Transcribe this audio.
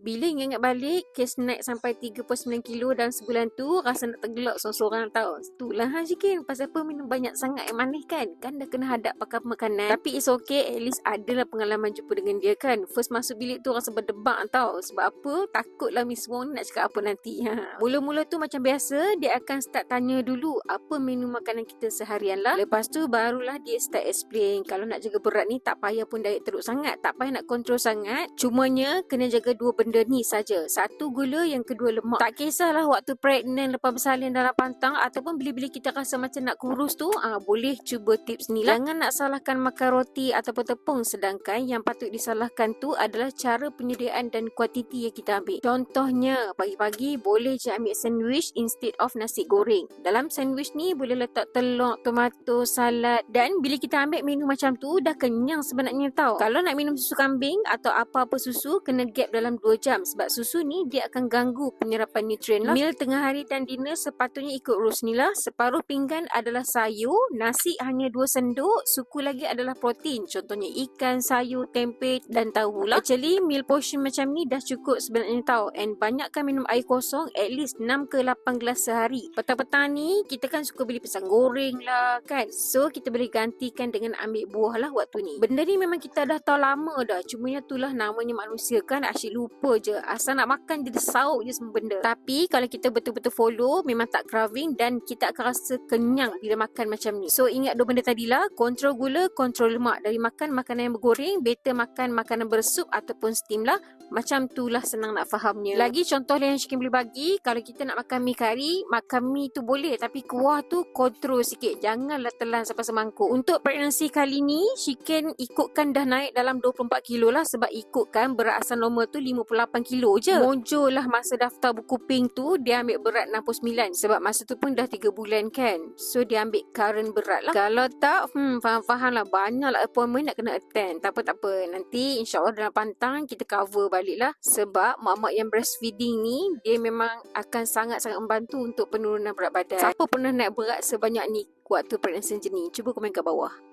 Bila ingat balik, kes naik sampai 39 kilo dalam sebulan tu, rasa nak tergelak seorang-seorang tau. Itulah Syikin, pasal apa minum banyak sangat yang manis kan? Kan dah kena hadap pakai makanan. Tapi it's okay, at least adalah pengalaman jumpa dengan dia kan. First masuk bilik tu rasa berdebak tau. Sebab apa? Takutlah Miss Wong nak cakap apa nanti. Mula-mula tu macam biasa, dia akan start tanya dulu apa menu makanan kita seharian lah. Lepas tu barulah dia start explain. Kalau nak jaga berat ni tak payah pun diet teruk sangat. Tak payah nak kontrol sangat. Cumanya kena jaga dua benda ni saja. Satu gula, yang kedua lemak. Tak kisahlah waktu pregnant, lepas bersalin dalam pantang ataupun bila-bila kita rasa macam nak kurus tu, boleh cuba tips ni lah. Jangan nak salahkan makan roti ataupun tepung, sedangkan yang patut disalahkan tu adalah cara penyediaan dan kuantiti yang kita ambil. Contohnya, pagi-pagi boleh je ambil sandwich instead of nasi goreng. Dalam sandwich ni boleh letak telur, tomato, salad, dan bila kita ambil menu macam tu dah kenyang sebenarnya tau. Kalau nak minum susu kambing atau apa-apa susu, kena gap dalam 2 jam sebab susu ni dia akan ganggu penyerapan nutrien lah. Meal tengah hari dan dinner sepatutnya ikut rules ni lah. Separuh pinggan adalah sayur, nasi hanya 2 sendok, suku lagi adalah protein. Contohnya ikan, sayur, tempe dan tahu lah. Actually meal portion macam ni dah cukup sebenarnya tau. And banyakkan minum air kosong, at least 6 ke 8 gelas sehari. Petang-petang ni kita kan suka beli pisang goreng lah kan. So kita boleh gantikan dengan ambil buah lah waktu ni. Benda ni memang kita dah tahu lama dah. Cumanya itulah namanya manusia kan, asyik lupa je. Asal nak makan dia sauk je semua benda. Tapi kalau kita betul-betul follow, memang tak craving dan kita akan rasa kenyang bila makan macam ni. So ingat dua benda tadilah, kontrol gula, kontrol lemak. Dari makan makanan yang bergoreng, better makan makanan bersup ataupun steam lah. Macam tu lah senang nak fahamnya. Lagi contoh yang Syikin boleh bagi, kalau kita nak makan mi kari, makan mi tu boleh, tapi kuah tu kontrol sikit. Janganlah telan sampai semangkuk. Untuk pregnancy kali ni, Syikin ikutkan dah naik dalam 24 kilo lah, sebab ikutkan berat asal normal tu 58 kilo je. Monjo lah masa daftar buku pink tu, dia ambil berat 69 sebab masa tu pun dah 3 bulan kan. So dia ambil current berat lah. Kalau tak, faham-faham lah, banyak lah appointment nak kena attend. Tak apa. Nanti insyaAllah dalam pantang kita cover balik lah. Sebab mak-mak yang breastfeeding ni, dia memang akan sangat-sangat membantu untuk penurunan berat badan. Siapa pernah naik berat sebanyak ni waktu pregnancy ni? Cuba komen kat bawah.